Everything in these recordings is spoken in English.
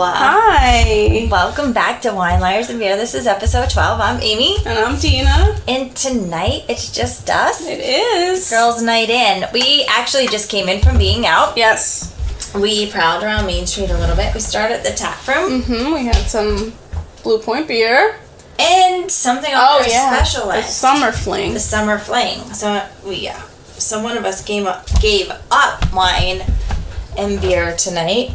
Hi. Welcome back to Wine, Liars, and Beer. This is episode 12. I'm Amy. And I'm Tina. And tonight, it's just us. It is. Girls' night in. We actually just came in from being out. Yes. We prowled around Main Street a little bit. We started at the tap room. Mm-hmm. We had some Blue Point beer. And something on our special the list. Summer Fling. The Summer Fling. So one of us gave up wine and beer tonight.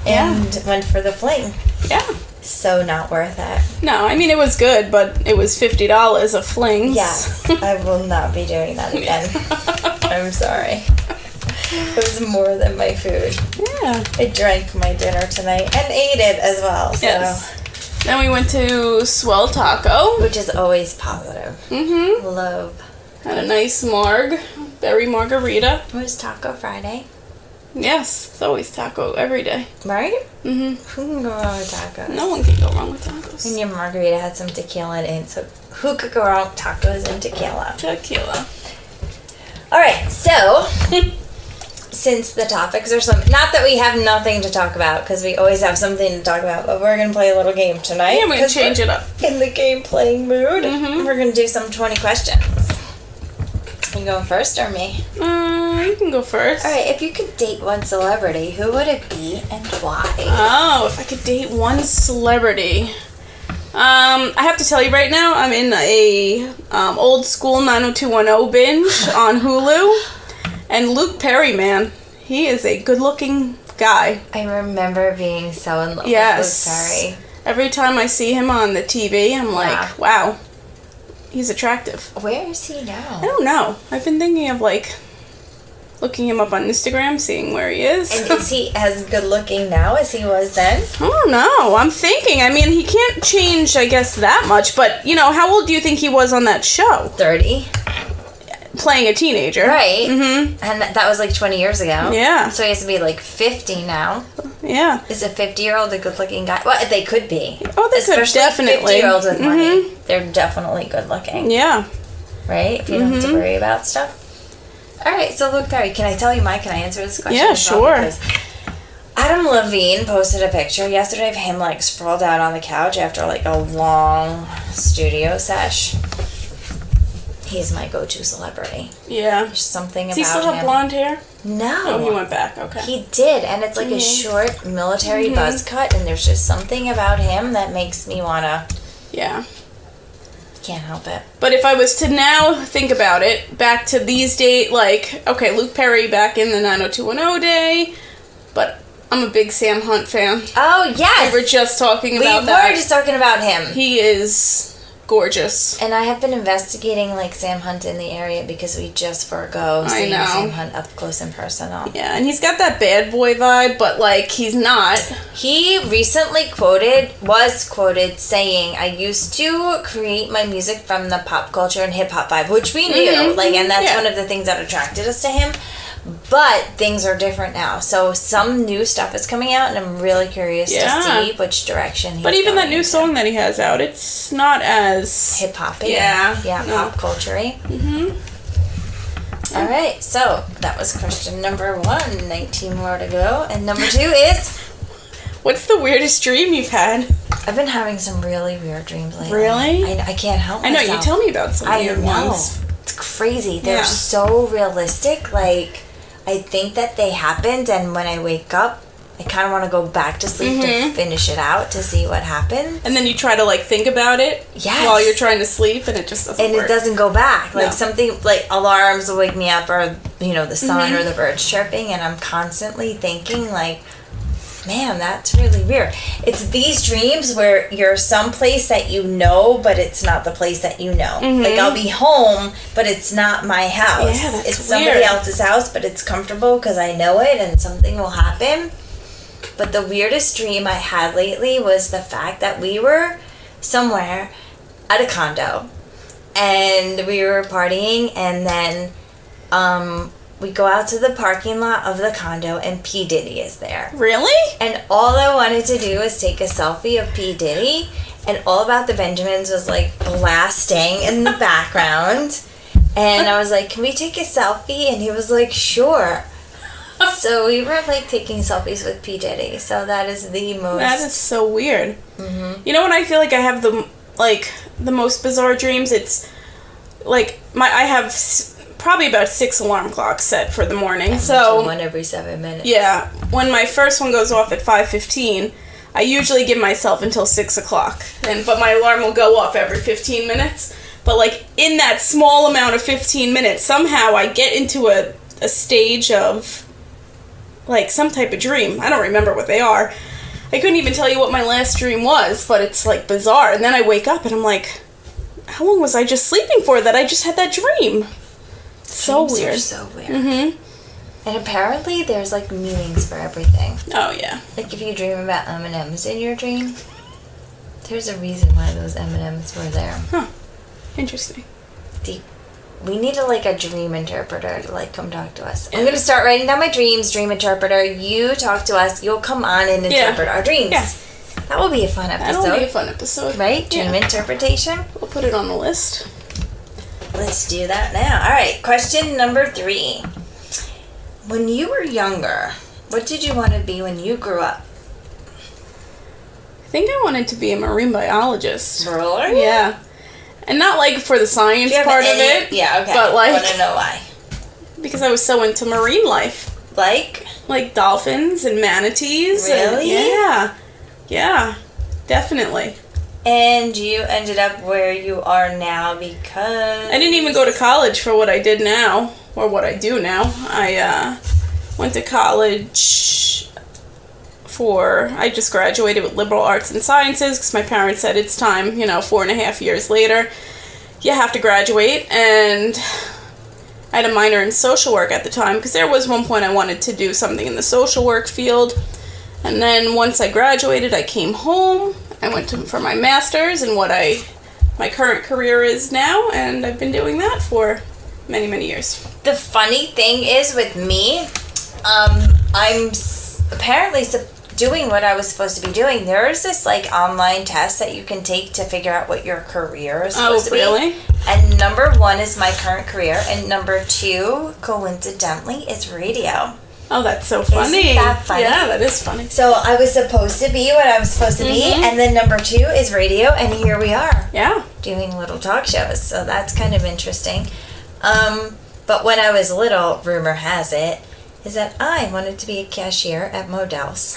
And went for the Fling. Yeah. So not worth it. No, I mean, it was good, but it was $50 of Flings. Yes. I will not be doing that again. I'm sorry. It was more than my food. Yeah. I drank my dinner tonight and ate it as well. So. Yes. Then we went to Swell Taco. Which is always positive. Mm-hmm. Love. Had a nice berry margarita. It was Taco Friday. Yes, it's always taco every day. Right? Mm-hmm. Who can go wrong with tacos? No one can go wrong with tacos. And your margarita had some tequila in it, so who could go wrong with tacos and tequila? Tequila. Alright, so, since the topics are some... Not that we have nothing to talk about, because we always have something to talk about, but we're going to play a little game tonight. Yeah, we're going to change it up. In the game playing mood. Mm-hmm. We're going to do some 20 questions. You going first or me? You can go first. Alright, if you could date one celebrity, who would it be and why? Oh, if I could date one celebrity. I have to tell you right now, I'm in a old school 90210 binge on Hulu. And Luke Perry, man, he is a good looking guy. I remember being so in love with Luke Perry. Every time I see him on the TV, I'm like, wow. He's attractive. Where is he now? I don't know. I've been thinking of, looking him up on Instagram, seeing where he is. And is he as good looking now as he was then? I don't know. I'm thinking. I mean, he can't change, I guess, that much. But, how old do you think he was on that show? 30. Playing a teenager. Right. Mm-hmm. And that was 20 years ago. Yeah. So he has to be 50 now. Yeah. Is a 50-year-old a good-looking guy? Well, they could be. Oh, they could, definitely. 50-year-olds with money. They're definitely good-looking. Yeah. Right? If you don't have to worry about stuff. All right, so Luke Perry, can I tell you mine? Can I answer this question? Yeah, sure. Because Adam Levine posted a picture yesterday of him, sprawled out on the couch after, a long studio sesh. He's my go-to celebrity. Yeah. There's something about him. Does he still have blonde hair? No. Oh, he went back. Okay. He did, and it's a short military buzz cut, and there's just something about him that makes me wanna... Yeah. Can't help it. But if I was to now think about it, back to these days, Luke Perry back in the 90210 day, but I'm a big Sam Hunt fan. Oh, yes! We were just talking about that. We were just talking about him. He is gorgeous. And I have been investigating Sam Hunt in the area because we just forgo seeing Sam Hunt up close and personal. Yeah, and he's got that bad boy vibe, but he's not. He recently was quoted saying, I used to create my music from the pop culture and hip hop vibe, which we knew, and that's one of the things that attracted us to him. But things are different now. So some new stuff is coming out, and I'm really curious to see which direction he's going. But even that new song that he has out, it's not as... hip-hoppy. Yeah. Yeah, pop culture-y. Mm-hmm. All right, so that was question number 1. 19 more to go. And number 2 is... What's the weirdest dream you've had? I've been having some really weird dreams lately. Really? I can't help myself. I know, you tell me about some weird ones. It's crazy. They're so realistic, I think that they happened, and when I wake up, I kind of want to go back to sleep to finish it out to see what happened. And then you try to think about it while you're trying to sleep, and it just doesn't work. And it doesn't go back. Something alarms will wake me up, or the sun or the birds chirping, and I'm constantly thinking man, that's really weird. It's these dreams where you're someplace that you know, but it's not the place that you know. I'll be home, but it's not my house. Yeah, that's it's somebody else's house, but it's comfortable because I know it and something will happen. But the weirdest dream I had lately was the fact that we were somewhere at a condo and we were partying, and then we go out to the parking lot of the condo, and P. Diddy is there. Really? And all I wanted to do was take a selfie of P. Diddy, and All About the Benjamins was blasting in the background. And I was like, can we take a selfie? And he was like, sure. So we were like taking selfies with P. Diddy. So that is the most. That is so weird. Mm-hmm. You know when I feel like I have the most bizarre dreams? It's like I have probably about 6 alarm clocks set for the morning. So one every 7 minutes. Yeah, when my first one goes off at 5:15, I usually give myself until 6 o'clock, but my alarm will go off every 15 minutes. But like in that small amount of 15 minutes, somehow I get into a stage of like some type of dream. I don't remember what they are. I couldn't even tell you what my last dream was, but it's like bizarre. And then I wake up and I'm like, how long was I just sleeping for that I just had that dream? So Dreams weird. Are so weird. Mm-hmm. And apparently there's like meanings for everything. Oh yeah. Like if you dream about M&Ms in your dream, there's a reason why those M&Ms were there. Huh. Interesting. Deep. We need a dream interpreter to like come talk to us. I'm gonna start writing down my dreams, dream interpreter. You talk to us. You'll come on and interpret our dreams. Yeah. That will be a fun episode. That'll be a fun episode. Right? Dream interpretation. We'll put it on the list. Let's do that now. All right. Question number 3. When you were younger, what did you want to be when you grew up? I think I wanted to be a marine biologist. Really? Yeah. And not like for the science part of it. Yeah, okay. But like, I want to know why. Because I was so into marine life. Like dolphins and manatees. Really? Yeah. Definitely. And you ended up where you are now because... I didn't even go to college for what I did now. Or what I do now. I went to college I just graduated with liberal arts and sciences because my parents said it's time, 4.5 years later, you have to graduate. And I had a minor in social work at the time because there was one point I wanted to do something in the social work field. And then once I graduated, I came home. I went for my master's in what my current career is now, and I've been doing that for many, many years. The funny thing is with me, I'm apparently doing what I was supposed to be doing. There's this online test that you can take to figure out what your career is supposed to be. Oh, really? And number 1 is my current career, and number 2, coincidentally, is radio. Oh, that's so funny. Isn't that funny? Yeah, that is funny. So I was supposed to be what I was supposed to be, and then number 2 is radio, and here we are. Yeah. Doing little talk shows, so that's kind of interesting. But when I was little, rumor has it, is that I wanted to be a cashier at Modell's.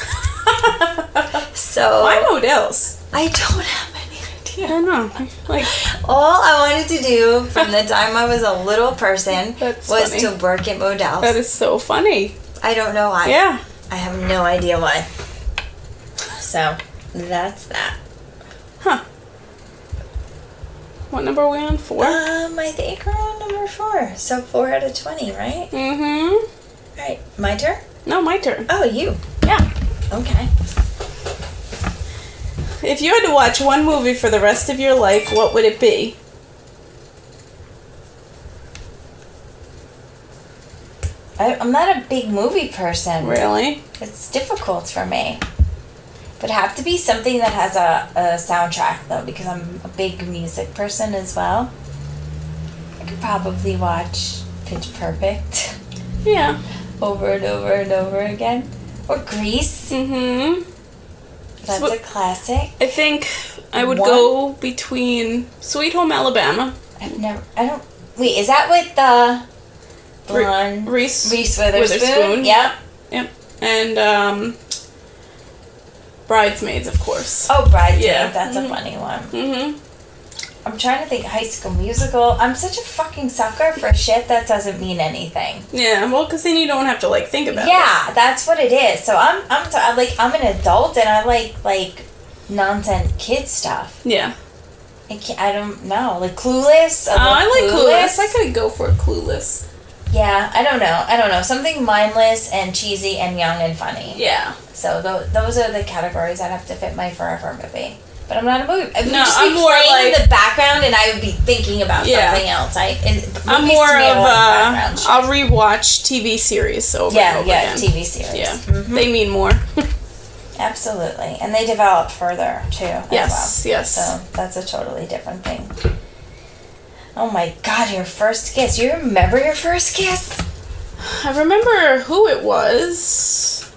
So why Modell's? I don't have any idea. I don't know. All I wanted to do from the time I was a little person was funny. to work at Modell's. That is so funny. I don't know why. Yeah. I have no idea why. So that's that. Huh. What number are we on? 4? I think we're on number 4. So 4 out of 20, right? Mm-hmm. Alright, my turn? No, my turn. Oh, you. Yeah. Okay. If you had to watch one movie for the rest of your life, what would it be? I'm not a big movie person. Really? It's difficult for me. But have to be something that has a soundtrack, though, because I'm a big music person as well. I could probably watch Pitch Perfect. Yeah. Over and over and over again. Or Grease. Mm-hmm. That's a classic. I think I would go between Sweet Home Alabama. Wait, is that with the blonde? Reese Witherspoon? Yep. And, Bridesmaids, of course. Oh, Bridesmaids. Yeah. That's a funny one. Mm-hmm. I'm trying to think High School Musical. I'm such a fucking sucker for shit that doesn't mean anything. Yeah, well, because then you don't have to, think about it. Yeah, that's what it is. So I'm an adult and I like nonsense kid stuff. Yeah. I don't know. Clueless? I like Clueless. I could go for Clueless. Yeah, I don't know. Something mindless and cheesy and young and funny. Yeah. So those are the categories I'd have to fit my forever movie. But I'm not a movie. I'm more playing in the background, and I would be thinking about something else. I'm more of I'll rewatch TV series over and over again. TV series. Yeah, they mean more. Absolutely, and they develop further too. Yes. So that's a totally different thing. Oh my God, your first kiss! You remember your first kiss? I remember who it was.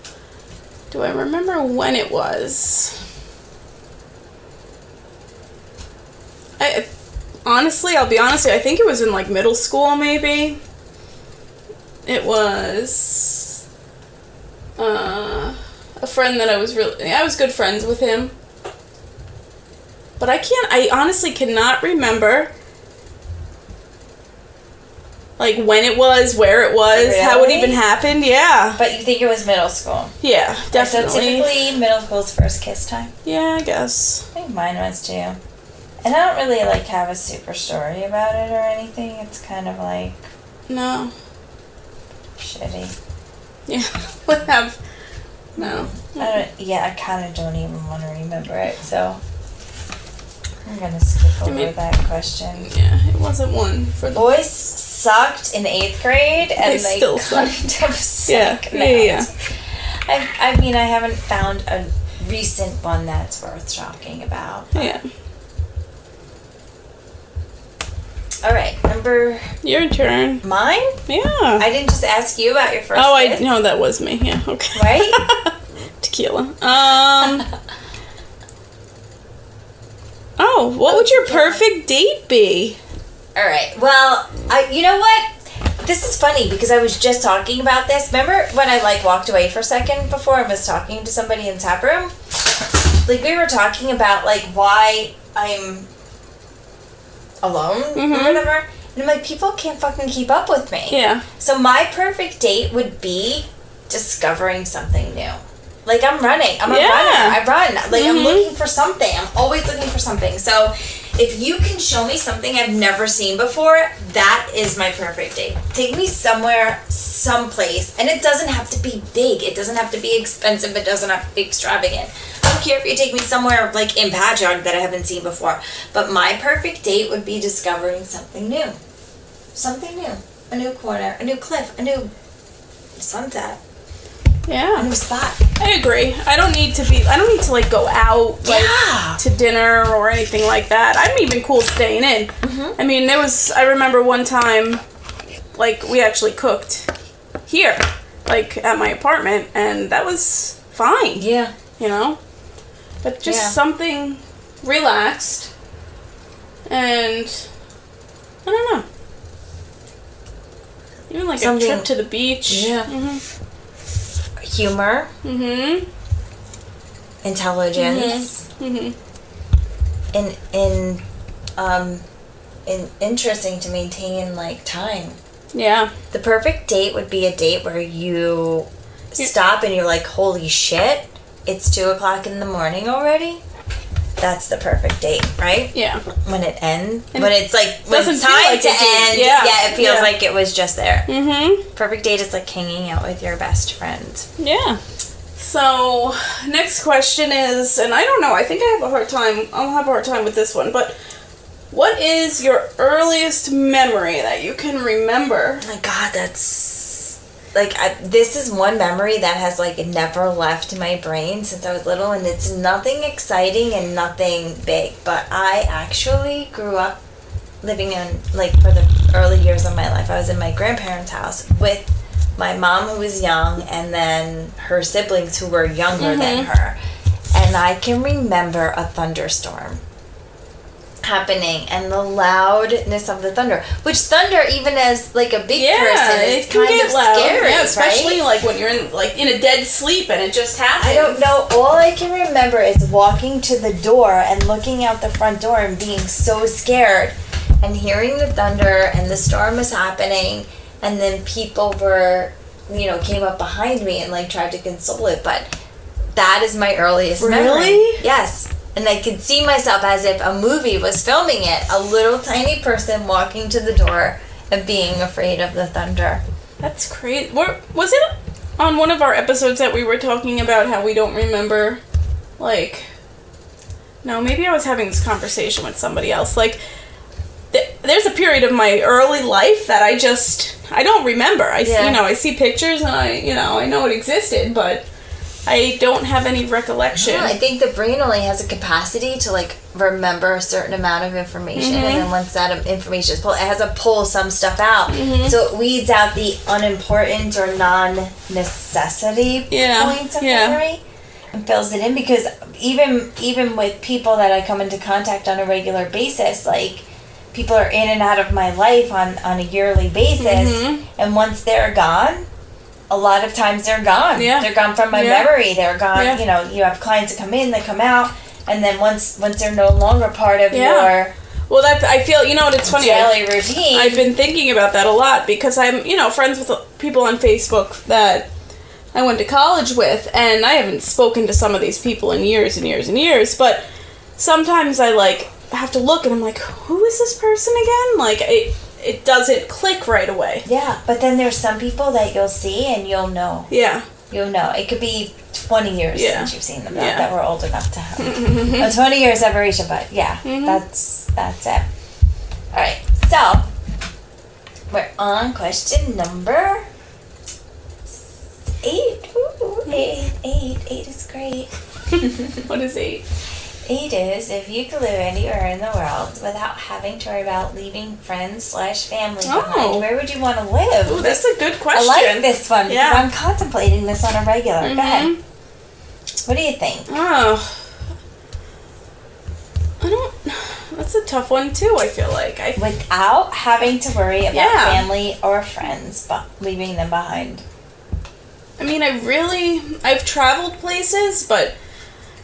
Do I remember when it was? Honestly, I'll be honest with you, I think it was in, like, middle school, maybe. It was a friend that I was good friends with him. But I honestly cannot remember, like, when it was, where it was, really? how it even happened, yeah. But you think it was middle school? Yeah, definitely. So typically middle school's first kiss time? Yeah, I guess. I think mine was too. And I don't really, like, have a super story about it or anything. It's kind of, like... No. Shitty. Yeah, would have... No. I kind of don't even want to remember it, so... I'm going to skip over that question. Yeah, it wasn't one for the... Boys sucked in 8th grade, and they still kind suck. of suck now. Yeah. I mean, I haven't found a recent one that's worth talking about. Yeah. All right, number... Your turn. Mine? Yeah. I didn't just ask you about your first kiss. No, that was me. Yeah, okay. Right? Tequila. What would your perfect date be? All right. Well, you know what? This is funny because I was just talking about this. Remember when I, like, walked away for a second before I was talking to somebody in the tap room? Like, we were talking about, like, why I'm alone or whatever. And I'm like, people can't fucking keep up with me. Yeah. So my perfect date would be discovering something new. Like, I'm running. I'm a runner. I run. Like, I'm looking for something. I'm always looking for something. So if you can show me something I've never seen before, that is my perfect date. Take me somewhere, someplace. And it doesn't have to be big. It doesn't have to be expensive. It doesn't have to be extravagant. I don't care if you take me somewhere, like, in Patchogue that I haven't seen before. But my perfect date would be discovering something new. Something new. A new corner. A new cliff. A new sunset. Yeah. A new spot. I agree. I don't need to, like, go out, like, to dinner or anything like that. I'm even cool staying in. I mean, I remember one time, like, we actually cooked here, like, at my apartment, and that was fine. Yeah. You know? But just something relaxed, and I don't know. Even, like, a trip to the beach. Yeah. Humor. Intelligence. And interesting to maintain, like, time. Yeah. The perfect date would be a date where you stop and you're like, holy shit, it's 2:00 in the morning already. That's the perfect date, right? Yeah. When it ends, when it's like, when doesn't it's feel time like to it end, yeah. it feels like it was just there. Mm-hmm. Perfect date is like hanging out with your best friend. Yeah. So, next question is, and I don't know, I think I'll have a hard time with this one, but what is your earliest memory that you can remember? Oh my God, that's, like, this is one memory that has, like, never left my brain since I was little, and it's nothing exciting and nothing big, but I actually grew up living in, like, for the early years of my life, I was in my grandparents' house with my mom, who was young, and then her siblings who were younger than her, and I can remember a thunderstorm happening and the loudness of the thunder, which thunder, even as, like, a big person, is kind of loud. Scary, yeah, especially right? like when you're in a dead sleep and it just happens. I don't know. All I can remember is walking to the door and looking out the front door and being so scared and hearing the thunder and the storm was happening, and then people were, came up behind me and, like, tried to console it, but that is my earliest memory. Really? Yes. And I could see myself as if a movie was filming it. A little tiny person walking to the door and being afraid of the thunder. That's crazy. Was it on one of our episodes that we were talking about how we don't remember, like... No, maybe I was having this conversation with somebody else. Like, there's a period of my early life that I don't remember. I see pictures and I know it existed, but I don't have any recollection. I think the brain only has a capacity to like remember a certain amount of information, and then once that information is pulled, it has to pull some stuff out. So it weeds out the unimportant or non-necessity points of memory and fills it in. Because even with people that I come into contact on a regular basis, like people are in and out of my life on a yearly basis, and once they're gone, a lot of times they're gone. Yeah. They're gone from my memory. They're gone. Yeah. You know, you have clients that come in, they come out, and then once they're no longer part of your I feel, you know what, it's funny. Daily routine. I've been thinking about that a lot because I'm, you know, friends with people on Facebook that I went to college with, and I haven't spoken to some of these people in years and years and years, but sometimes I, like, have to look and I'm like, who is this person again? Like, it doesn't click right away. Yeah, but then there's some people that you'll see and you'll know. Yeah. You'll know. It could be 20 years since you've seen them, that we're old enough to have a 20 year separation, but that's it. Alright, so we're on question number 8. Ooh, 8 is great. What is 8? 8 is, if you could live anywhere in the world without having to worry about leaving friends/family behind, where would you want to live? Ooh, that's a good question. I like this one because I'm contemplating this on a regular. Go ahead. What do you think? Oh, I don't... That's a tough one, too, I feel like. Without having to worry about family or friends, but leaving them behind. I mean, I've traveled places, but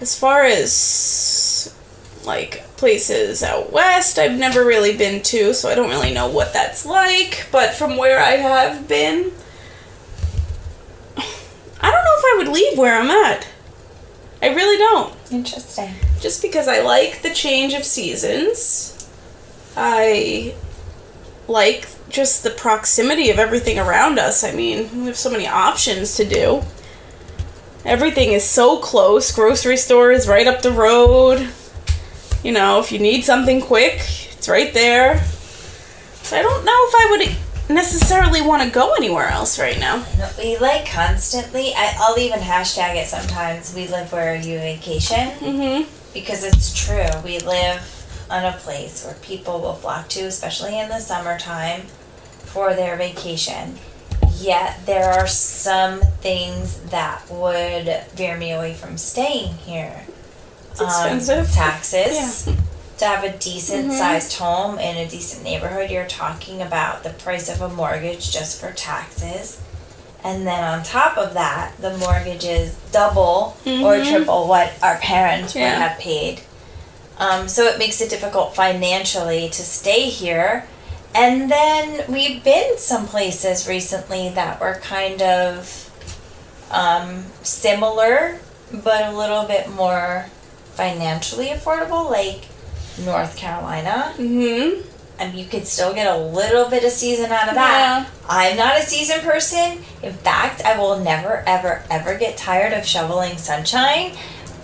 as far as, like, places out west, I've never really been to, so I don't really know what that's like. But from where I have been, I don't know if I would leave where I'm at. I really don't. Interesting. Just because I like the change of seasons. I like just the proximity of everything around us. I mean, we have so many options to do. Everything is so close. Grocery store is right up the road. You know, if you need something quick, it's right there. So I don't know if I would necessarily want to go anywhere else right now. No, we like constantly, I'll even hashtag it sometimes, we live where you vacation. Because it's true. We live on a place where people will flock to, especially in the summertime, for their vacation. Yet there are some things that would veer me away from staying here. It's expensive. Taxes. Yeah. To have a decent sized home in a decent neighborhood, you're talking about the price of a mortgage just for taxes. And then on top of that, the mortgage is double or triple what our parents would have paid. So it makes it difficult financially to stay here. And then we've been some places recently that were kind of similar, but a little bit more financially affordable, like North Carolina. And you could still get a little bit of season out of that. Yeah. I'm not a season person. In fact, I will never, ever, ever get tired of shoveling sunshine.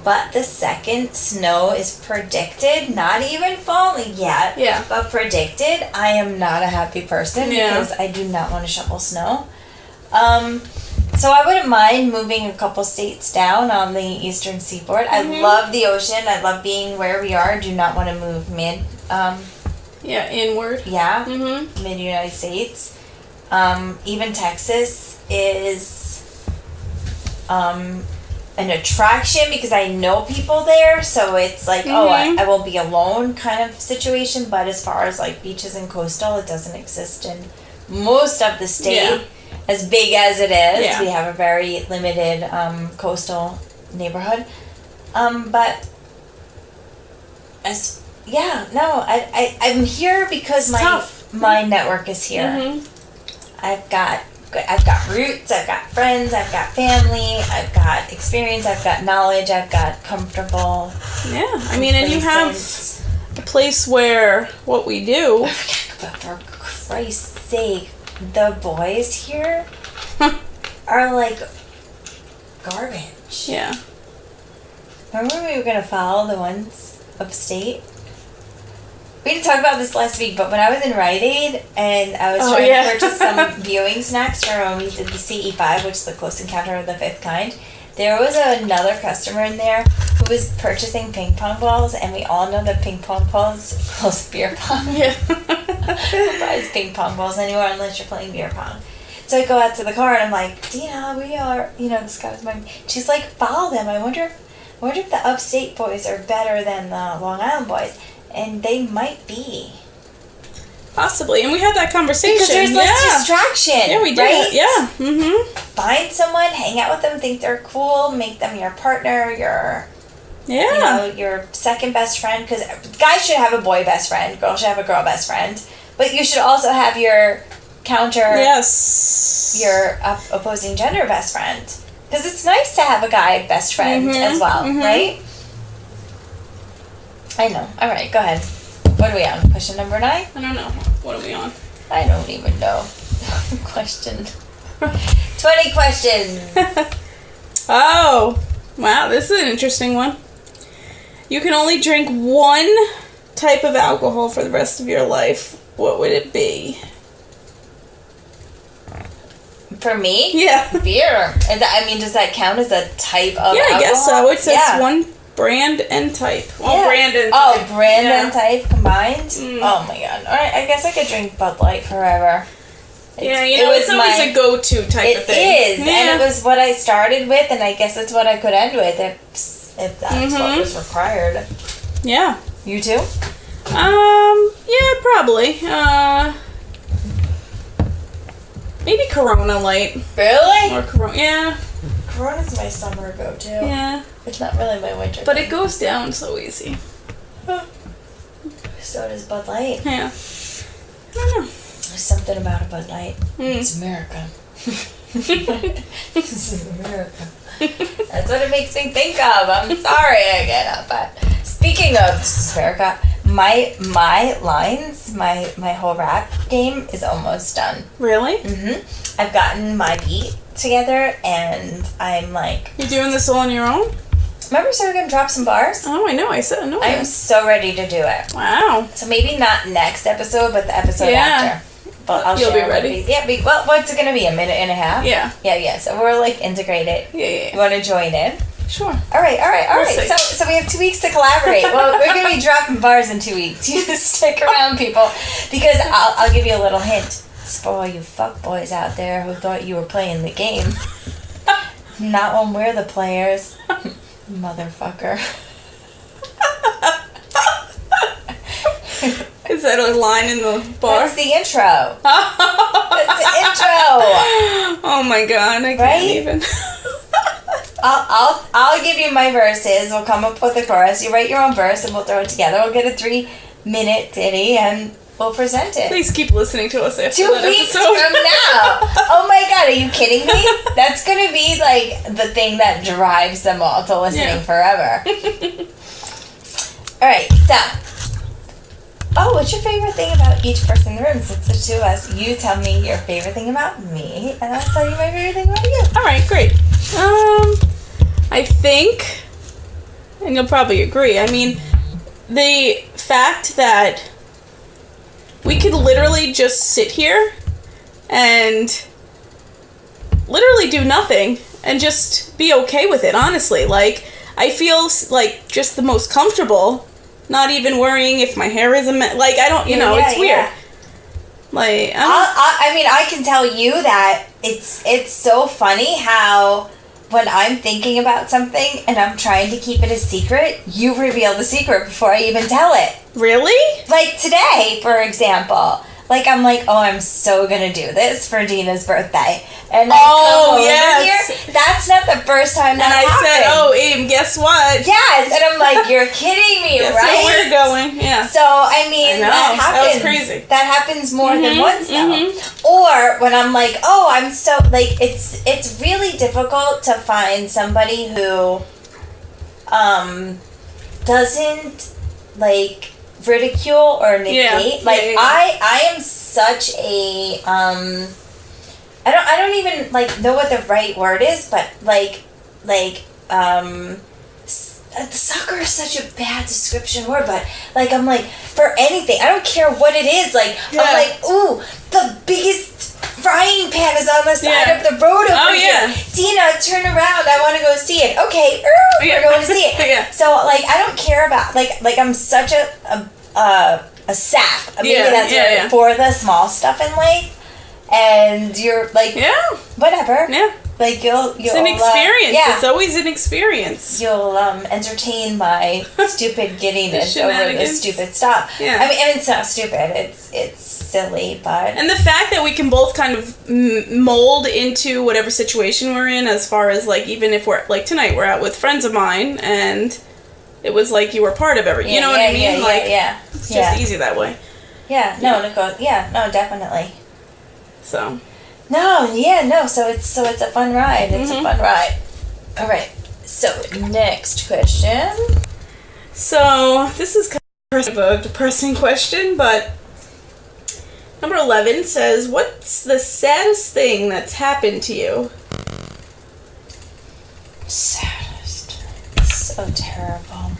But the second snow is predicted, not even falling yet, but predicted, I am not a happy person because I do not want to shovel snow. So I wouldn't mind moving a couple states down on the eastern seaboard. I love the ocean. I love being where we are. Do not want to move inward. Yeah, mid-United States. Even Texas is an attraction because I know people there, so it's like, I won't be alone kind of situation. But as far as like beaches and coastal, it doesn't exist in most of the state. As big as it is, we have a very limited coastal neighborhood. But as I'm here because my network is here. I've got roots, I've got friends, I've got family, I've got experience, I've got knowledge, I've got comfortable. Yeah, I mean, and you have a place where what we do. But for Christ's sake, the boys here are like garbage. Yeah. Remember when we were gonna follow the ones upstate? We didn't talk about this last week, but when I was in Rite Aid and I was trying to purchase some viewing snacks for when we did the CE5, which is the Close Encounter of the Fifth Kind, There was another customer in there who was purchasing ping pong balls, and we all know that ping pong balls close beer pong. Yeah. Who buys ping pong balls anymore unless you're playing beer pong? So I go out to the car and I'm like, Dina, we are, this guy was my. She's like, follow them. I wonder if the upstate boys are better than the Long Island boys, and they might be. Possibly, and we had that conversation. Because there's less distraction. Yeah, we did. Right? Yeah. Mm-hmm. Find someone, hang out with them, think they're cool, make them your partner, your second best friend. Because guys should have a boy best friend, girls should have a girl best friend, but you should also have your counter. Yes. Your opposing gender best friend. Because it's nice to have a guy best friend as well, right? I know. All right, go ahead. What are we on? Question number 9? I don't know. What are we on? I don't even know. Question. 20 questions. Oh, wow, this is an interesting one. You can only drink one type of alcohol for the rest of your life. What would it be? For me? Yeah. Beer. Does that count as a type of alcohol? Yeah, I guess so. It says one brand and type. Well, brand and type. Oh, brand and type combined? Oh my god. Alright, I guess I could drink Bud Light forever. It's always a go-to type of thing. It is, and it was what I started with, and I guess it's what I could end with if that's what was required. Yeah. You too? Yeah, probably. Maybe Corona Light. Really? Or Corona, yeah. Corona's my summer go-to. Yeah. It's not really my winter. But it goes down so easy. So does Bud Light. Yeah. I don't know. There's something about a Bud Light. It's America. This is America. That's what it makes me think of. I'm sorry again. But speaking of America, my lines, my whole rap game is almost done. Really? I've gotten my beat together, and I'm like... You're doing this all on your own? Remember so we're going to drop some bars? Oh, I know. I said no. I'm so ready to do it. Wow. So maybe not next episode, but the episode after. But I'll You'll share be ready. Well, what's it going to be? A minute and a half? Yeah. Yeah. So we're like integrated. Yeah. You want to join in? Sure. All right. We'll see. So we have 2 weeks to collaborate. Well, we're going to be dropping bars in 2 weeks. You just stick around, people, because I'll give you a little hint. For all you fuckboys out there who thought you were playing the game. Not when we're the players. Motherfucker. Is that a line in the bar? That's the intro. That's the intro. Oh my god, I can't even. I'll give you my verses. We'll come up with a chorus. You write your own verse and we'll throw it together. We'll get a 3-minute ditty and we'll present it. Please keep listening to us after 2 that weeks episode. from now. Oh my god, are you kidding me? That's gonna be like the thing that drives them all to listening forever. Alright, so. Oh, what's your favorite thing about each person in the room? Since there's 2 of us, you tell me your favorite thing about me, and I'll tell you my favorite thing about you. Alright, great. I think, and you'll probably agree, I mean, the fact that we could literally just sit here and literally do nothing and just be okay with it, honestly. Like, I feel like just the most comfortable, not even worrying if my hair is like, I don't, it's weird. Yeah. Like, I can tell you that it's so funny how when I'm thinking about something and I'm trying to keep it a secret, you reveal the secret before I even tell it. Really? Like today, for example. Like, I'm like, oh, I'm so gonna do this for Dina's birthday. And I come over here. That's not the first time that happened. And I said, oh, Abe, guess what? Yes. And I'm like, you're kidding me, guess right? Where we're going, yeah. So, I mean, that happens. That was crazy. That happens more than once, though. Or when I'm like, oh, I'm so, like, it's really difficult to find somebody who doesn't, like, ridicule or negate. I am such a I don't even like know what the right word is, but sucker is such a bad description word, but I'm like, for anything, I don't care what it is, I'm like, ooh, the biggest frying pan is on the side of the road over here. Dina, turn around. I want to go see it. Okay, we're going to see it. So, like, I don't care about, like I'm such a sap. Maybe that's right, for the small stuff in life. And you're like, whatever. Yeah. Like it's an experience. It's always an experience. You'll entertain my stupid giddiness over this stupid stuff. Yeah. I mean, and it's not stupid. It's silly, but and the fact that we can both kind of mold into whatever situation we're in, as far as like even if we're like tonight we're out with friends of mine and it was like you were part of everything. You know what I mean? It's just easy that way. Yeah. No, Nicole. Yeah. No, definitely. So. So it's a fun ride. It's a fun ride. All right. So next question. So this is kind of a depressing question, but number 11 says, "What's the saddest thing that's happened to you?" Saddest. So terrible.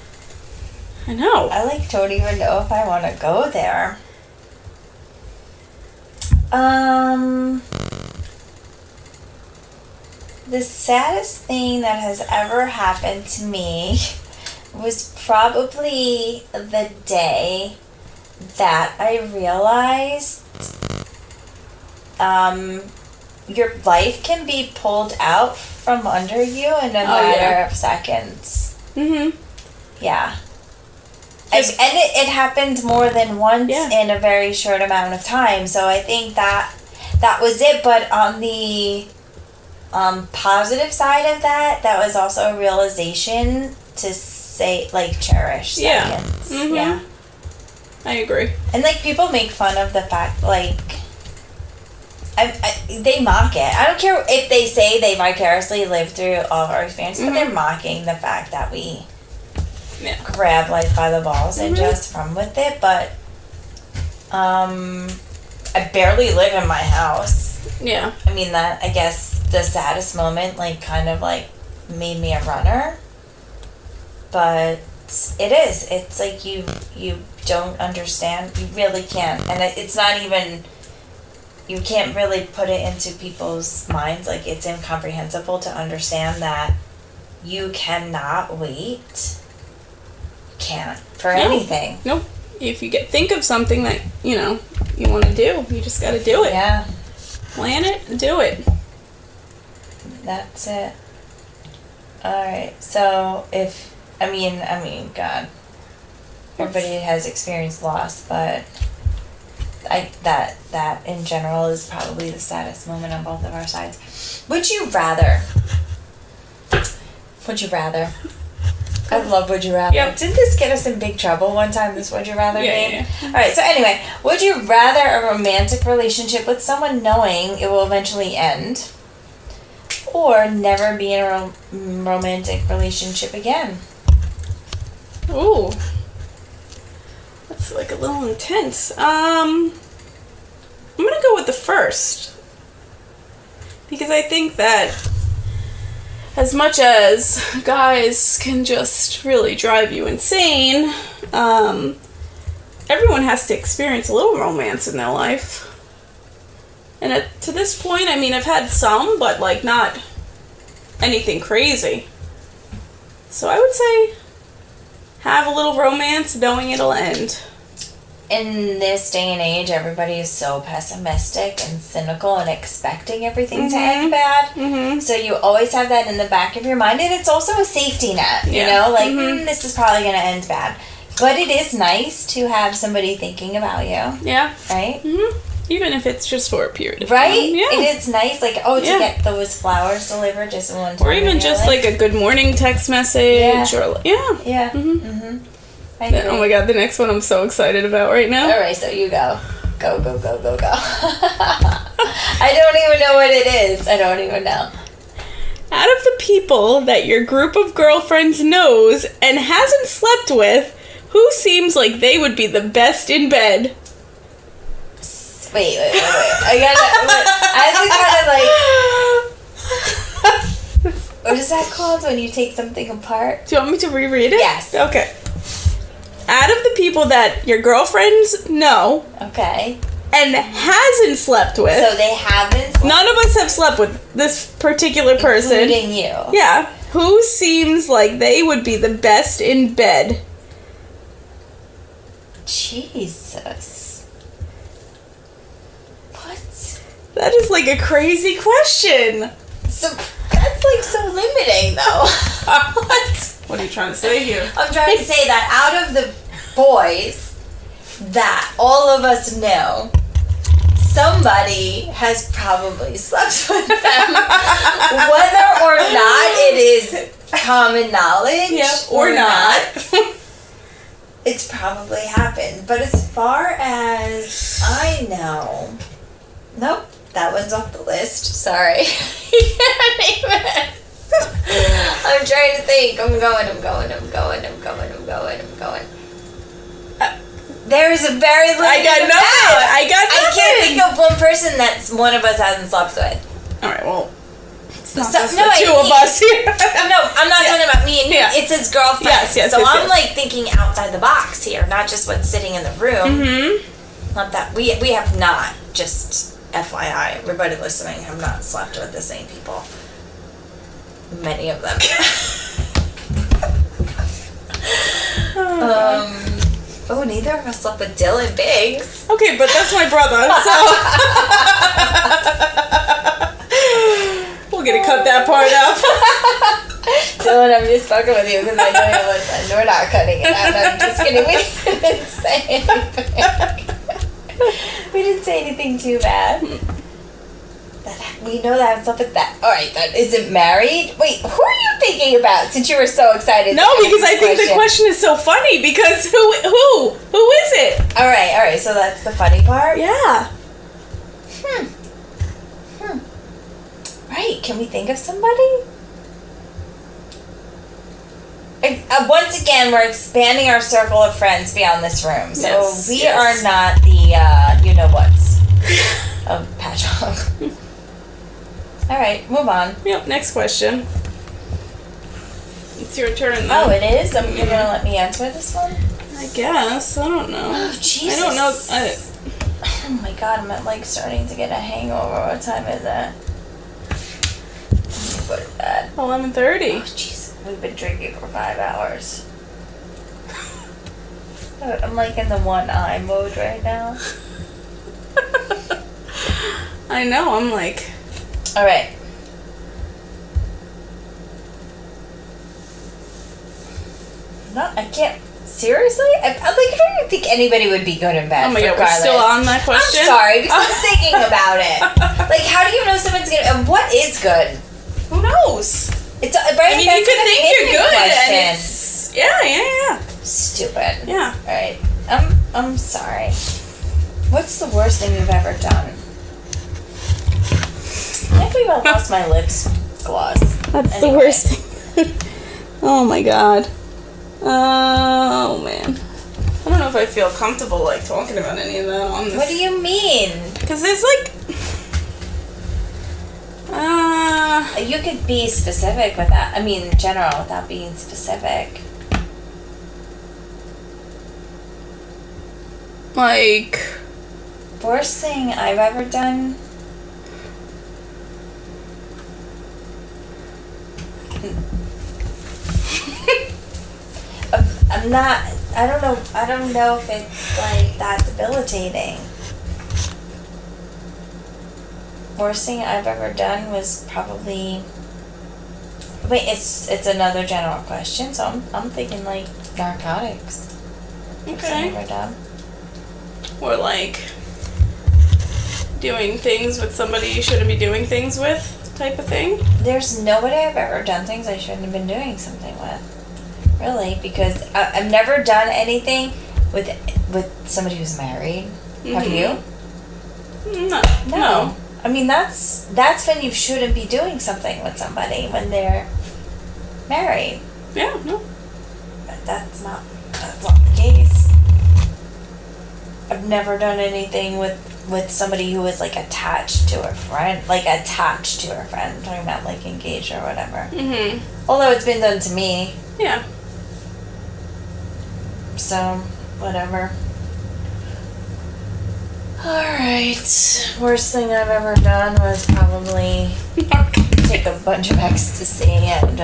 I know. I don't even know if I want to go there. The saddest thing that has ever happened to me was probably the day that I realized your life can be pulled out from under you in a matter of seconds. Mm-hmm. Yeah. And it happened more than once in a very short amount of time. So I think that was it. But on the positive side of that was also a realization to say, like, cherish seconds. Mm-hmm. Yeah. I agree. And, like, people make fun of the fact, like, they mock it. I don't care if they say they vicariously lived through all of our experiences, but they're mocking the fact that we grab life by the balls and just run with it. But I barely live in my house. Yeah. I mean, that, I guess, the saddest moment, like, kind of, like, made me a runner. But it is. It's like you don't understand. You really can't. And it's not even... You can't really put it into people's minds. Like, it's incomprehensible to understand that you cannot wait. You can't. For anything. Nope. If you think of something that, you want to do, you just got to do it. Yeah. Plan it and do it. That's it. Alright, so God. Everybody has experienced loss, but that in general is probably the saddest moment on both of our sides. Would you rather? I love Would You Rather. Yep. Didn't this get us in big trouble one time, this Would You Rather game? Yeah. Alright, so anyway, would you rather a romantic relationship with someone knowing it will eventually end, or never be in a romantic relationship again? Ooh. That's like a little intense. I'm gonna go with the first. Because I think that as much as guys can just really drive you insane, everyone has to experience a little romance in their life. And to this point, I mean, I've had some, but, like, not anything crazy. So I would say have a little romance knowing it'll end. In this day and age, everybody is so pessimistic and cynical and expecting everything to end bad. Mm-hmm. So you always have that in the back of your mind. And it's also a safety net, you know? Like, this is probably going to end bad. But it is nice to have somebody thinking about you. Yeah. Right? Mm-hmm. Even if it's just for a period of time. Right? Yeah. It is nice, like, to get those flowers delivered just one time. Or even just, like, a good morning text message. Yeah. Or, yeah. Mm-hmm. Mm-hmm. I agree. Oh my god, the next one I'm so excited about right now. Alright, so you go. Go. I don't even know what it is. I don't even know. Out of the people that your group of girlfriends knows and hasn't slept with, who seems like they would be the best in bed? Wait. I have to kind of, like... What is that called when you take something apart? Do you want me to reread it? Yes. Okay. Out of the people that your girlfriends know... Okay. and hasn't slept with. So they haven't. None of us have slept with this particular person. Including you. Yeah. Who seems like they would be the best in bed? Jesus. What? That is like a crazy question. So that's like so limiting, though. What? What are you trying to say here? I'm trying to say that out of the boys that all of us know, somebody has probably slept with them. Whether or not it is common knowledge or not. It's probably happened. But as far as I know, nope, that one's off the list. Sorry. I'm trying to think. I'm going. There is a very limited I got nothing. I can't think of one person that one of us hasn't slept with. Alright, well, it's not So- just no, the two of us here. No, I'm not talking about me and you. Yeah. It's his girlfriend. Yes, so yes, I'm yes. like thinking outside the box here, not just what's sitting in the room. Mm-hmm. Not that we have not. Just FYI, everybody listening, have not slept with the same people. Many of them. Neither of us slept with Dylan Biggs. Okay, but that's my brother, so... We're gonna cut that part up. Dylan, I'm just fucking with you because I know you listen. We're not cutting it out. I'm just kidding. We didn't say anything. We didn't say anything too bad. We know that I'm with that. Alright, that isn't married. Wait, who are you thinking about since you were so excited? No, because I think the question is so funny because who is it? Alright, so that's the funny part? Yeah. Right, can we think of somebody? Once again, we're expanding our circle of friends beyond this room. So we are not the you-know-whats of Patchogue. Alright, move on. Yep, next question. It's your turn, Oh, though. it is? You're going to let me answer this one? I guess. I don't know. Oh, Jesus. I don't know. Oh my god, I'm starting to get a hangover. What time is it? What is that? 11:30. Oh, jeez. We've been drinking for 5 hours. I'm like in the one eye mode right now. I know, I'm like... Alright. No, I can't. Seriously? I don't even think anybody would be good in bed. Oh my god, regardless. we're still on that question? I'm sorry, because I'm thinking about it. Like, how do you know someone's good? And what is good? Who knows? It's right. I mean, you could think you're good, question. and it's... Yeah. Stupid. Yeah. Alright. I'm sorry. What's the worst thing you've ever done? I think we both lost my lips gloss. That's the worst thing. Oh my god. Oh man. I don't know if I feel comfortable like talking about any of that on this. What do you mean? Because there's like... You could be specific with that. I mean, general without being specific. Like... Worst thing I've ever done? I'm not... I don't know if it's like that debilitating. Worst thing I've ever done was probably... Wait, it's another general question, so I'm thinking like narcotics. Worst thing I've ever done. Or like... doing things with somebody you shouldn't be doing things with type of thing. There's nobody I've ever done things I shouldn't have been doing something with. Really, because I've never done anything with somebody who's married. Mm-hmm. Have you? No. I mean, that's when you shouldn't be doing something with somebody when they're married. Yeah, no. But that's not the case. I've never done anything with somebody who is like attached to a friend. I'm talking about like engaged or whatever. Mm-hmm. Although it's been done to me. Yeah. So, whatever. Alright. Worst thing I've ever done was probably take a bunch of ecstasy and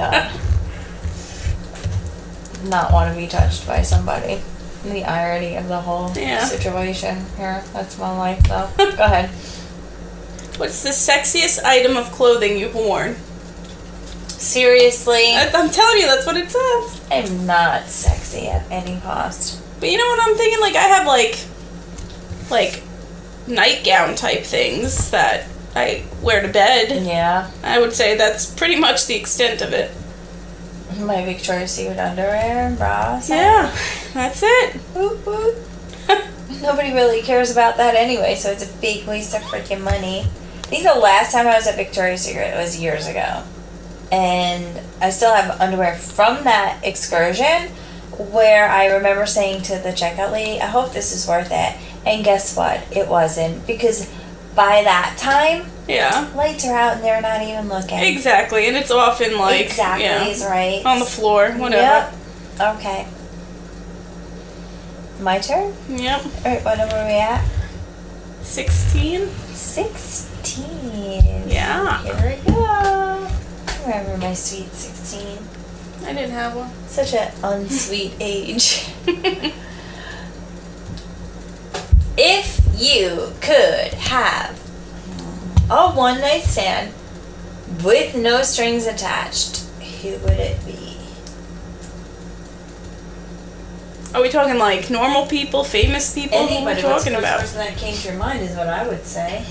not want to be touched by somebody. The irony of the whole situation here. That's my life, though. Go ahead. What's the sexiest item of clothing you've worn? Seriously? I'm telling you, that's what it says. I'm not sexy at any cost. But you know what I'm thinking? Like, I have, like, nightgown type things that I wear to bed. Yeah. I would say that's pretty much the extent of it. My Victoria's Secret underwear and bras. Yeah, that's it. Boop, boop. Nobody really cares about that anyway, so it's a big waste of freaking money. I think the last time I was at Victoria's Secret was years ago. And I still have underwear from that excursion where I remember saying to the checkout lady, I hope this is worth it. And guess what? It wasn't. Because by that time, lights are out and they're not even looking. Exactly. And it's often like... Exactly is right. On the floor, whatever. Yep. Okay. My turn? Yep. Alright, what number are we at? 16? 16. Yeah. Here we go. I remember my sweet 16. I didn't have one. Such an unsweet age. If you could have a one-night stand with no strings attached, who would it be? Are we talking like normal people, famous people? Anybody. Who are we What's the talking first about? person that came to your mind is what I would say.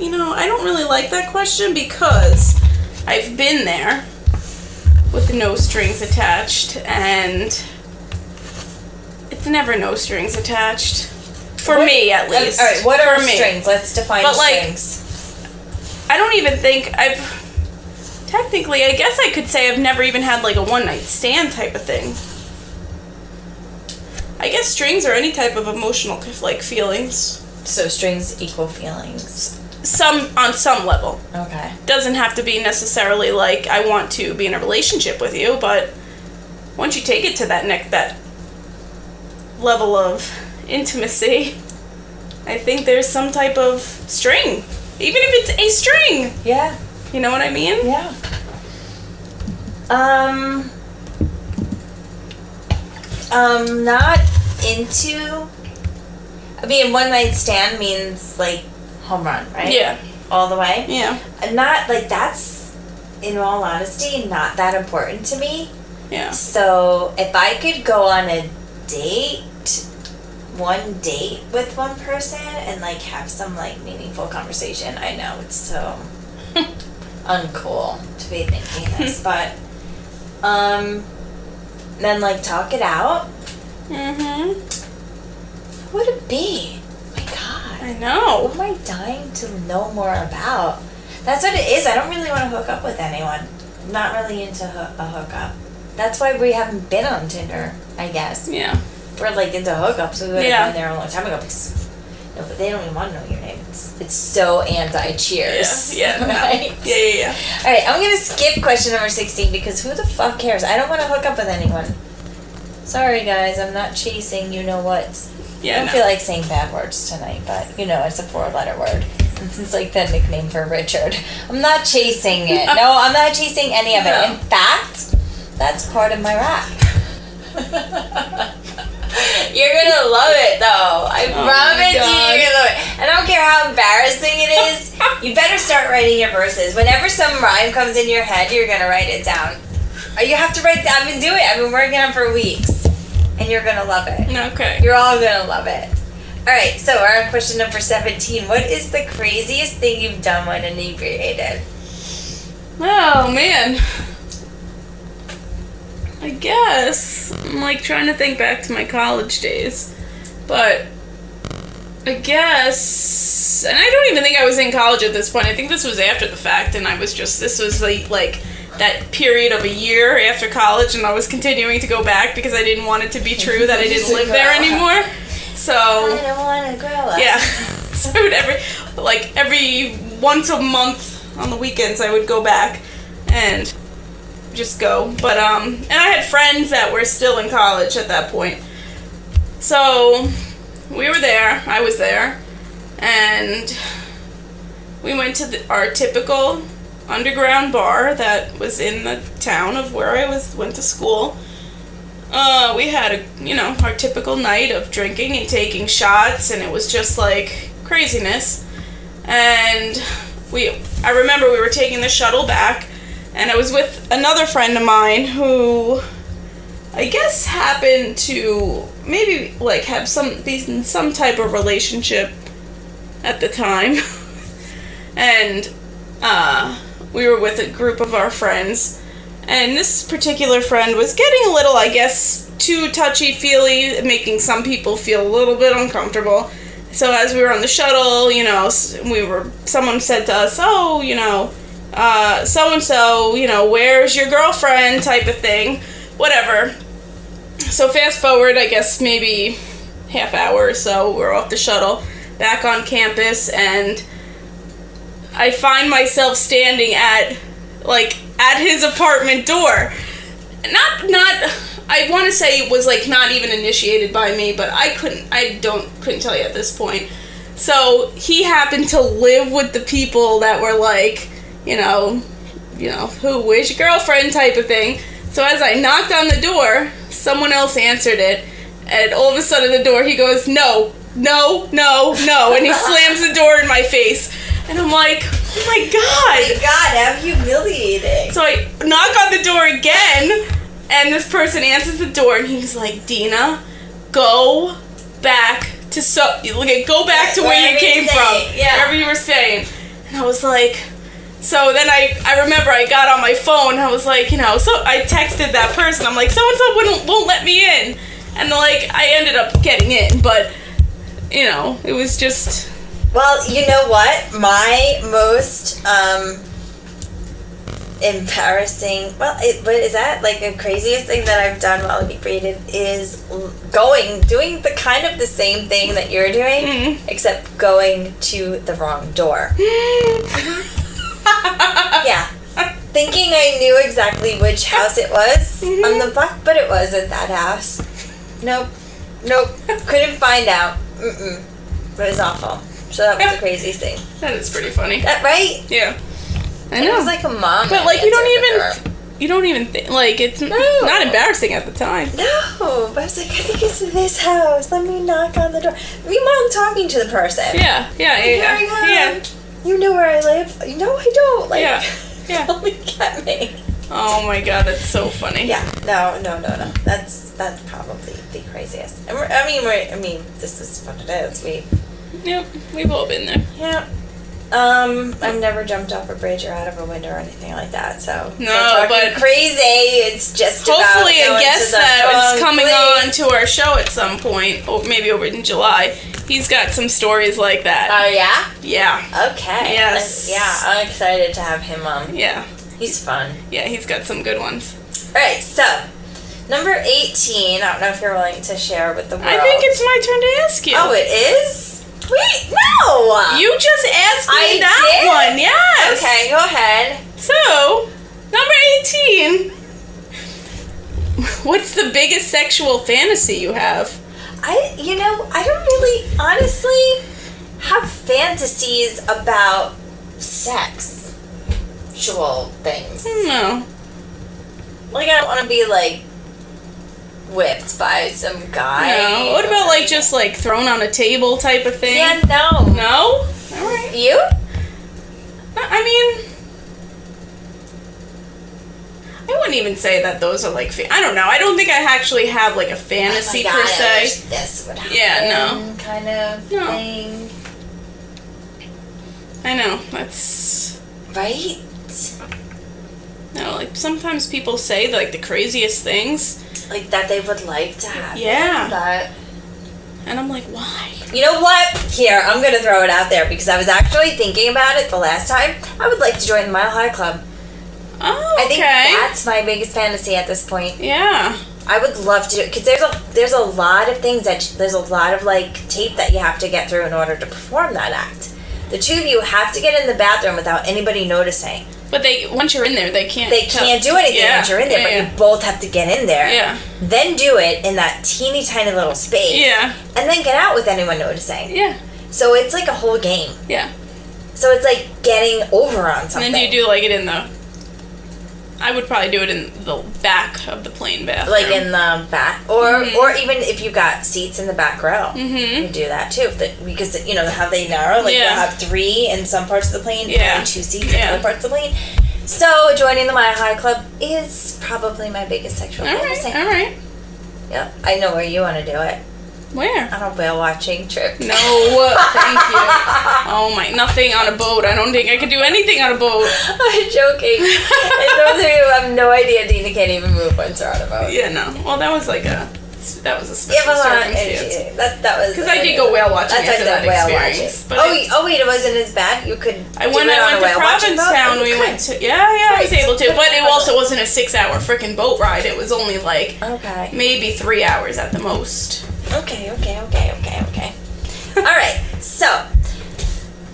You know, I don't really like that question because I've been there with no strings attached, and it's never no strings attached. For me, at least. Alright, what are me. strings? Let's define But, like, strings. I don't even think I've... Technically, I guess I could say I've never even had, like, a one-night stand type of thing. I guess strings are any type of emotional, like, feelings. So strings equal feelings. On some level. Okay. Doesn't have to be necessarily like I want to be in a relationship with you, but once you take it to that level of intimacy, I think there's some type of string, even if it's a string. Yeah. You know what I mean? Yeah. Not into. I mean, one night stand means like home run, right? Yeah. All the way. Yeah. Not like that's, in all honesty, not that important to me. Yeah. So if I could go on a one date with one person and like have some like meaningful conversation, I know it's so uncool to be thinking this, but then like talk it out. Mm-hmm. What would it be? Oh my God. I know. What am I dying to know more about? That's what it is. I don't really want to hook up with anyone. I'm not really into a hookup. That's why we haven't been on Tinder, I guess. Yeah. We're like into hookups. We would have been there a long time ago. Because, no, but they don't even want to know your name. It's so anti-cheers. Yeah. Right? Yeah. All right, I'm going to skip question number 16 because who the fuck cares? I don't want to hook up with anyone. Sorry, guys. I'm not chasing you-know-what. Yeah, I don't feel like saying bad words tonight, but, it's a 4-letter word. It's like the nickname for Richard. I'm not chasing it. No, I'm not chasing any of it. No. In fact, that's part of my rap. You're gonna love it, though. I promise you, you're gonna love it. I don't care how embarrassing it is. You better start writing your verses. Whenever some rhyme comes in your head, you're gonna write it down. You have to write that. I've been doing it. I've been working on it for weeks. And you're gonna love it. Okay. You're all gonna love it. Alright, so we're on question number 17. What is the craziest thing you've done when inebriated? Oh, man. I guess I'm like trying to think back to my college days, but I guess, and I don't even think I was in college at this point. I think this was after the fact, and this was like that period of a year after college, and I was continuing to go back because I didn't want it to be true that I didn't live there anymore. So I don't want to grow up. yeah, so every once a month on the weekends I would go back and just go. But and I had friends that were still in college at that point, So, we were there, I was there, and we went to our typical underground bar that was in the town of where I went to school. We had our typical night of drinking and taking shots, and it was just like craziness. And I remember we were taking the shuttle back, and I was with another friend of mine who I guess happened to maybe like be in some type of relationship at the time. And we were with a group of our friends, and this particular friend was getting a little, I guess, too touchy-feely, making some people feel a little bit uncomfortable. So as we were on the shuttle, someone said to us, oh, so-and-so, where's your girlfriend, type of thing, whatever. So fast forward, I guess maybe half hour or so, we're off the shuttle, back on campus, and I find myself standing at his apartment door. I want to say it was like not even initiated by me, but I couldn't tell you at this point. So he happened to live with the people that were like, where's your girlfriend type of thing. So as I knocked on the door, someone else answered it, and all of a sudden the door, he goes, no, and he slams the door in my face. And I'm like, oh my God. Oh my God, how humiliating. So I knock on the door again, and this person answers the door, and he's like, Dina, go back to where you came from. Yeah. Wherever you were staying. And I was like, so then I remember I got on my phone, and I was like, so I texted that person. I'm like, so-and-so won't let me in. And like, I ended up getting in, but, it was just... Well, you know what? My most embarrassing, is that like the craziest thing that I've done while inebriated is doing the same thing that you're doing, except going to the wrong door. Yeah. Thinking I knew exactly which house it was on the block, but it wasn't that house. Nope. Couldn't find out. It was awful. So that was the craziest thing. That is pretty funny. That right? Yeah. I know. It was like a mom. But like you don't even think, like, it's not embarrassing at the time. No, but I was like, I think it's this house. Let me knock on the door. Meanwhile, I'm talking to the person. Yeah. You know where I live? No, I don't. Like, yeah. Don't get me. Oh my God, that's so funny. Yeah. No. That's probably the craziest. I mean, this is what it is. We've all been there. Yeah. I've never jumped off a bridge or out of a window or anything like that, so... No, but... crazy, it's just hopefully about a guest that is coming place. on to our show at some point, or maybe over in July, he's got some stories like that. Oh, yeah? Yeah. Okay. Yes. Yeah, I'm excited to have him on. Yeah. He's fun. Yeah, he's got some good ones. Alright, so... Number 18, I don't know if you're willing to share with the world. I think it's my turn to ask you. Oh, it is? Wait, no! You just asked me did? one, yes! Okay, go ahead. So, number 18. What's the biggest sexual fantasy you have? I don't really, honestly, have fantasies about sexual things. No. Like, I don't want to be, like, whipped by some guy. No. What about, like, just, like, thrown on a table type of thing? Yeah, no. No? Alright. You? I mean... I wouldn't even say that those are, like... I don't know. I don't think I actually have, like, a fantasy per se. I wish this would happen. Yeah, no. Kind of thing. I know. That's... Right? No, like, sometimes people say, like, the craziest things. Like, that they would like to happen. Yeah. But... And I'm like, why? You know what? Here, I'm going to throw it out there because I was actually thinking about it the last time. I would like to join the Mile High Club. Oh, okay. I think that's my biggest fantasy at this point. Yeah. I would love to do it because there's a lot of things there's a lot of like tape that you have to get through in order to perform that act. The two of you have to get in the bathroom without anybody noticing. But once you're in there, they can't. They can't do anything once you're in there, but you both have to get in there. Yeah. Then do it in that teeny tiny little space. Yeah. And then get out with anyone noticing. Yeah. So it's like a whole game. Yeah. So it's like getting over on something. And then do you do like it in the... I would probably do it in the back of the plane bathroom. Like in the back, or even if you got seats in the back row, you do that too. Because you know how they narrow, like they'll have 3 in some parts of the plane, only 2 seats in other parts of the plane. So joining the Mile High Club is probably my biggest sexual fantasy. All right. Yep, I know where you want to do it. Where? On a whale watching trip. No, thank you. Oh my, nothing on a boat. I don't think I could do anything on a boat. I'm joking. And those of you who have no idea, Dina can't even move once they're on a boat. Yeah, no. Well, that was a special circumstance. That was because I did go whale watching that's after like that whale experience. watching. Oh wait, it wasn't as bad. You could. I went to Provincetown. We went to I was able to, but it also wasn't a 6-hour freaking boat ride. It was only like maybe 3 hours at the most. Okay. All right, so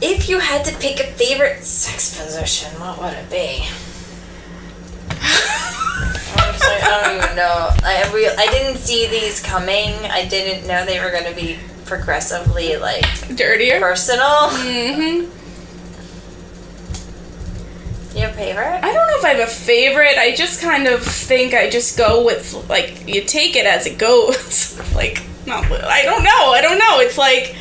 if you had to pick a favorite sex position, what would it be? Honestly, I don't even know. I didn't see these coming. I didn't know they were going to be progressively, like... dirtier? Personal. Mm-hmm. Your favorite? I don't know if I have a favorite. I just kind of think I just go with, like, you take it as it goes. Like, not... I don't know. It's like...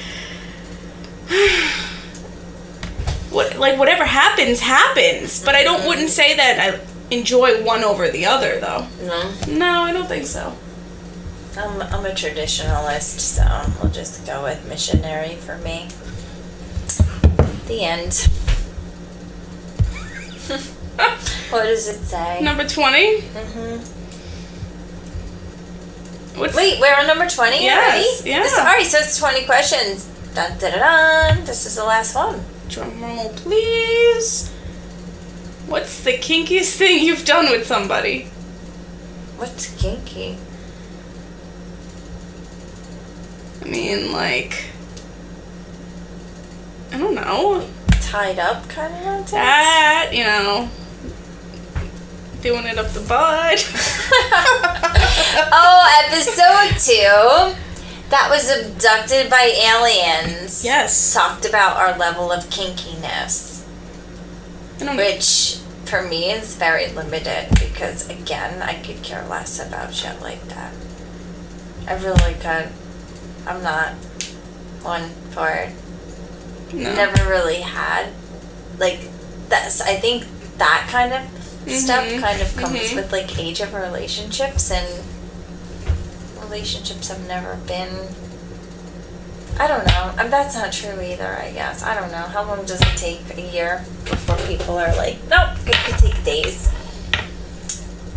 whatever happens. But I wouldn't say that I enjoy one over the other, though. No, I don't think so. I'm a traditionalist, so we'll just go with missionary for me. The end. What does it say? Number 20? Wait, we're on number 20 yes, already? Yeah. Alright, so it's 20 questions. Dun, dun, dun, dun. This is the last one. Drum roll, please. What's the kinkiest thing you've done with somebody? What's kinky? I mean, like... I don't know. Tied up kind of nonsense? That, you know... Doing it up the butt. Oh, episode 2. That was abducted by aliens. Yes. Talked about our level of kinkiness. Which, for me, is very limited. Because, again, I could care less about shit like that. I really could. I'm not one for it. No. Never really had. Like, that's, I think that kind of stuff kind of comes with, like, age of relationships, and relationships have never been, I don't know, that's not true either, I guess. I don't know. How long does it take? A year before people are like, nope, it could take days.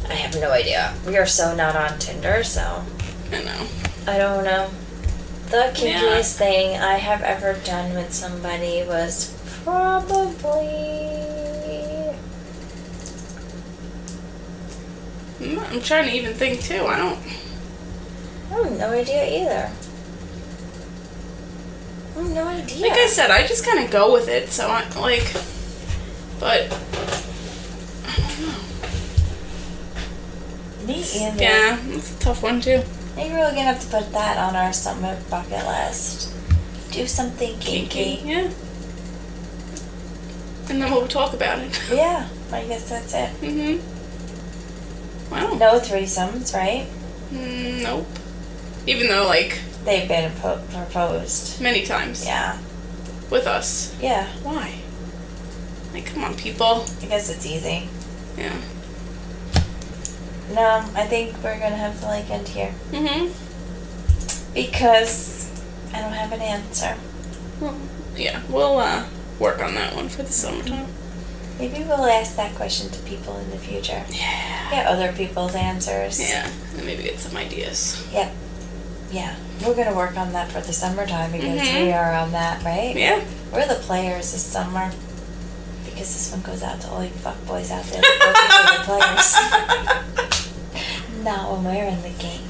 I have no idea. We are so not on Tinder, so. I know. I don't know. The kinkiest thing I have ever done with somebody was probably... I'm trying to even think, too. I have no idea either. I have no idea. Like I said, I just kind of go with it, so I, like... But... I don't know. Me either. Yeah, it's a tough one, too. Maybe we're gonna have to put that on our summer bucket list. Do something kinky. Yeah. And then we'll talk about it. Yeah, I guess that's it. Wow. No threesomes, right? Nope. Even though, like... They've been proposed. Many times. Yeah. With us. Yeah. Why? Like, come on, people. I guess it's easy. Yeah. No, I think we're gonna have to, like, end here. Because I don't have an answer. Well, yeah, we'll work on that one for the summertime. Maybe we'll ask that question to people in the future. Yeah. Get other people's answers. Yeah, and maybe get some ideas. Yep. Yeah. We're gonna work on that for the summertime because we are on that, right? Yeah. We're the players this summer. Because this one goes out to all you fuckboys out there that go to the players. Not when we're in the game.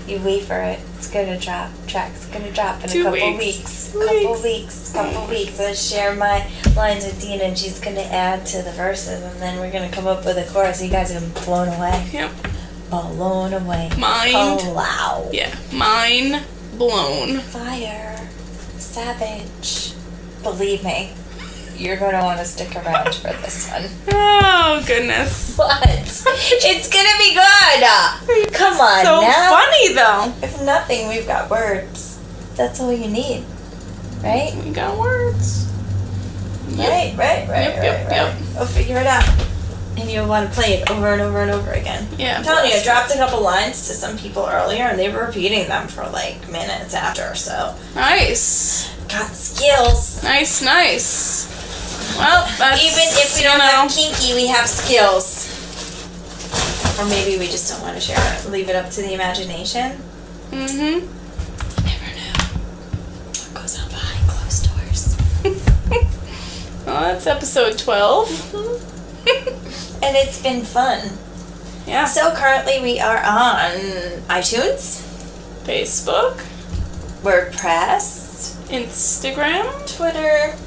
You wait for it. It's gonna drop. Track's gonna drop in 2 a couple weeks. Couple weeks. I share my lines with Dina, and she's gonna add to the verses, and then we're gonna come up with a chorus. You guys are gonna be blown away. Yep. Blown away. Mind. Wow. Yeah. Mind blown. Fire. Savage. Believe me, you're gonna want to stick around for this one. Oh, goodness. What? It's gonna be good. Come on So now. funny, though. If nothing, we've got words. That's all you need, right? We got words. Right. Yep. We'll figure it out. And you'll want to play it over and over and over again. Yeah. I'm telling you, I dropped a couple lines to some people earlier, and they were repeating them for like minutes after. So Nice. got skills. Nice. Well, that's, Even if we don't have kinky, we have skills. Or maybe we just don't want to share it. Leave it up to the imagination. Mm-hmm. You never know what goes on behind closed doors. Well, that's episode 12. And it's been fun. Yeah. So currently we are on iTunes, Facebook, WordPress, Instagram, Twitter,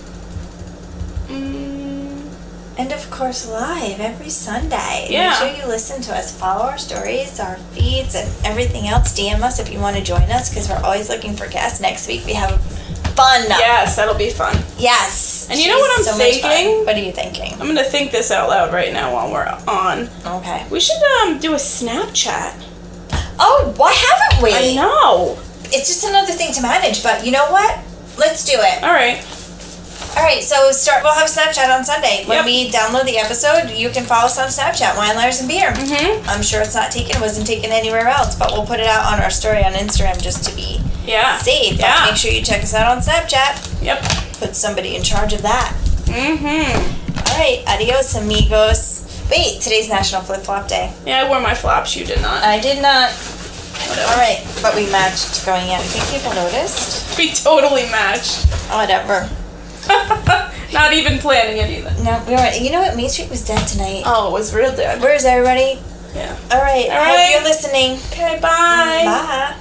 and of course live every Sunday. Yeah. Make sure you listen to us. Follow our stories, our feeds, and everything else. DM us if you want to join us, because we're always looking for guests. Next week we have fun. Yes, that'll be fun. Yes. And you know what I'm so much thinking? fun. What are you thinking? I'm gonna think this out loud right now while we're on. Okay. We should do a Snapchat. Oh, why haven't we? I know. It's just another thing to manage, but you know what? Let's do it. All right. All right, so we'll have Snapchat on Sunday. When Yep. we download the episode, you can follow us on Snapchat, Wine, Liars, and Beer. Mm-hmm. I'm sure it's not taken, wasn't taken anywhere else, but we'll put it out on our story on Instagram just to be safe. Yeah. But make sure you check us out on Snapchat. Yep. Put somebody in charge of that. Mm-hmm. All right, adios, amigos. Wait, today's National Flip Flop Day. Yeah, I wore my flops. You did not. I did not. Whatever. All right, but we matched going in. I think people noticed. We totally matched. Whatever. Not even planning it either. No, we weren't. You know what? Main Street was dead tonight. Oh, it was real dead. Where's everybody? Yeah. All right. All I right. hope you're listening. Okay, bye. Bye.